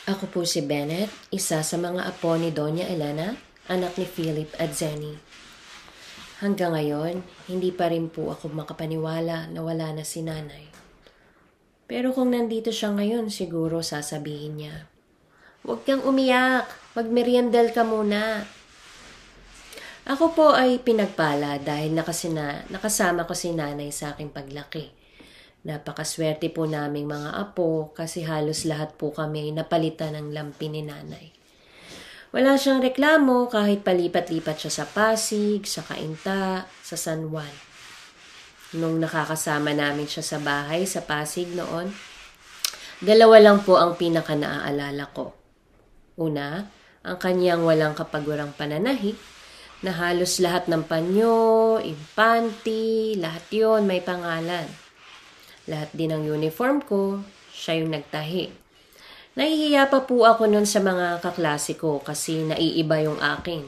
Ako po si Bennett, isa sa mga apo ni Doña Elena, anak ni Philip at Zenny. Hanggang ngayon, hindi pa rin po ako makapaniwala na wala na si nanay. Pero kung nandito siya ngayon, siguro sasabihin niya, "Huwag kang umiyak, magmeriendal ka muna." Ako po ay pinagpala dahil nakasama ko si nanay sa aking paglaki. Napakaswerte po naming mga apo kasi halos lahat po kami napalitan ng lampi ni nanay. Wala siyang reklamo kahit palipat-lipat siya sa Pasig, sa Cainta, sa San Juan. Nung nakakasama namin siya sa bahay sa Pasig noon, dalawa lang po ang pinaka-naaalala ko. Una, ang kanyang walang kapagurang pananahi na halos lahat ng panyo, impanti, lahat yon may pangalan. Lahat din ng uniform ko, siya yung nagtahi. Nahihiya pa po ako nun sa mga kaklase ko kasi naiiba yung akin.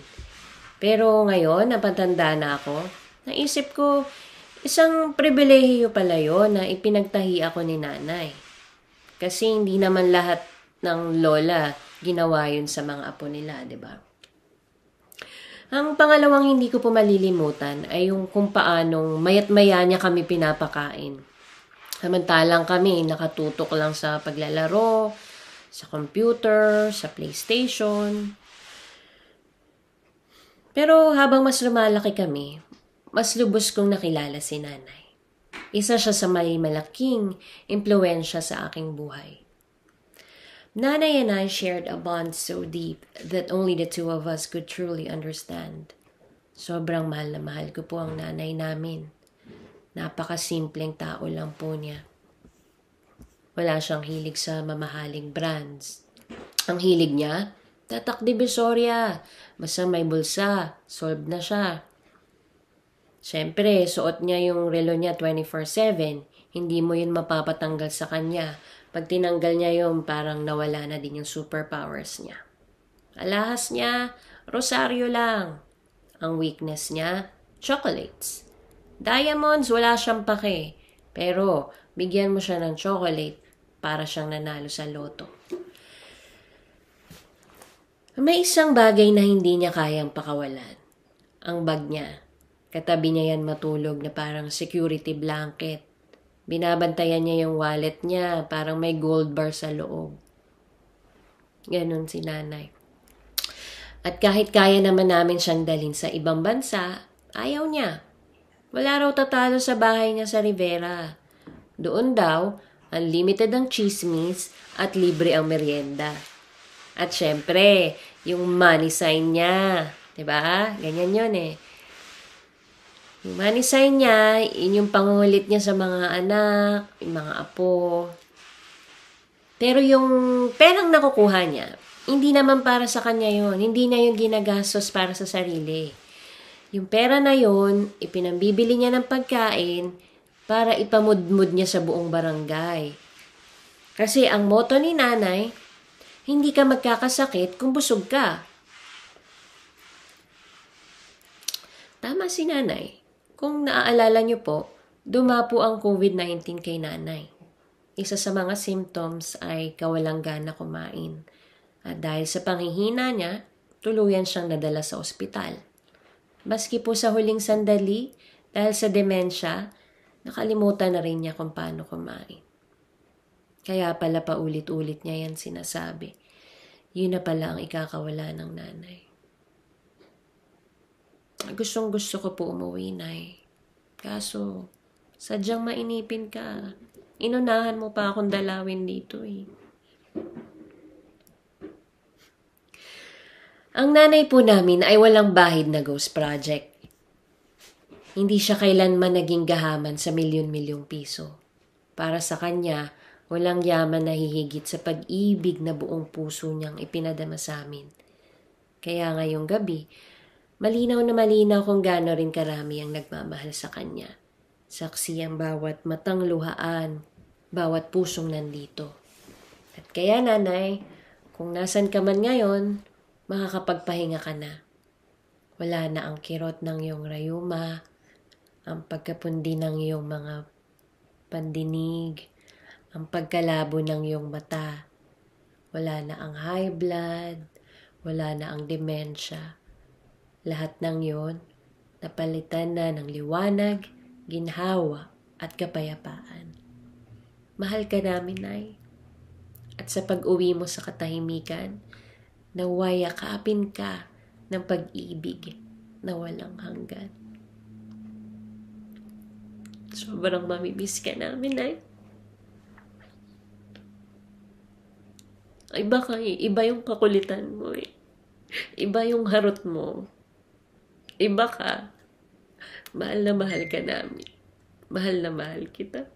Pero ngayon, napatanda na ako, naisip ko, isang pribilehiyo pala yun na ipinagtahi ako ni nanay. Kasi hindi naman lahat ng lola ginawa yun sa mga apo nila, di ba? Ang pangalawang hindi ko po malilimutan ay yung kung paanong mayat-maya niya kami pinapakain. Samantalang kami nakatutok lang sa paglalaro, sa computer, sa PlayStation. Pero habang mas lumalaki kami, mas lubos kong nakilala si nanay. Isa siya sa may malaking impluensya sa aking buhay. Nanay and I shared a bond so deep that only the two of us could truly understand. Sobrang mahal na mahal ko po ang nanay namin. Napakasimpleng tao lang po niya. Wala siyang hilig sa mamahaling brands. Ang hilig niya, tatak Divisoria. Basta may bulsa, solved na siya. Siyempre, suot niya yung relo niya 24/7. Hindi mo yun mapapatanggal sa kanya. Pag tinanggal niya yun, parang nawala na din yung superpowers niya. Alahas niya, rosaryo lang. Ang weakness niya, chocolates. Diamonds, wala siyang pake. Pero, bigyan mo siya ng chocolate para siyang nanalo sa loto. May isang bagay na hindi niya kayang pakawalan. Ang bag niya. Katabi niya yan matulog na parang security blanket. Binabantayan niya yung wallet niya, parang may gold bar sa loob. Ganon si nanay. At kahit kaya naman namin siyang dalhin sa ibang bansa, ayaw niya. Wala raw tatalo sa bahay niya sa Rivera. Doon daw, unlimited ang chismis at libre ang merienda. At syempre, yung money sign niya. Diba? Ganyan yun eh. Yung money sign niya, yun yung pangungulit niya sa mga anak, yung mga apo. Pero yung perang nakukuha niya, hindi naman para sa kanya yun. Hindi niya yung ginagastos para sa sarili. Yung pera na yun, ipinambibili niya ng pagkain para ipamudmud niya sa buong barangay. Kasi ang motto ni nanay, hindi ka magkakasakit kung busog ka. Tama si nanay. Kung naaalala niyo po, dumapo ang COVID-19 kay nanay. Isa sa mga symptoms ay kawalang gana kumain. At dahil sa panghihina niya, tuluyan siyang nadala sa ospital. Maski po sa huling sandali, dahil sa demensya, nakalimutan na rin niya kung paano kumain. Kaya pala paulit-ulit niya yan sinasabi. Yun na pala ang ikakawala ng nanay. Gustong gusto ko po umuwi, Nay. Kaso, sadyang mainipin ka. Inunahan mo pa akong dalawin dito eh. Ang nanay po namin ay walang bahid na ghost project. Hindi siya kailanman naging gahaman sa milyon-milyong piso. Para sa kanya, walang yaman na hihigit sa pag-ibig na buong puso niyang ipinadama sa amin. Kaya ngayong gabi, malinaw na malinaw kung gaano rin karami ang nagmamahal sa kanya. Saksi ang bawat matang luhaan, bawat pusong nandito. At kaya nanay, kung nasan ka man ngayon, makakapagpahinga ka na. Wala na ang kirot ng iyong rayuma, ang pagkapundi ng iyong mga pandinig, ang pagkalabo ng iyong mata. Wala na ang high blood, wala na ang demensya. Lahat ng yon napalitan na ng liwanag, ginhawa at kapayapaan. Mahal ka namin, Nay. At sa pag-uwi mo sa katahimikan, naway yakapin ka ng pag-ibig na walang hanggan. Sobrang mamimiss ka namin, Nay. Iba yung kakulitan mo eh. Iba yung harot mo. Iba ka. Mahal na mahal ka namin. Mahal na mahal kita.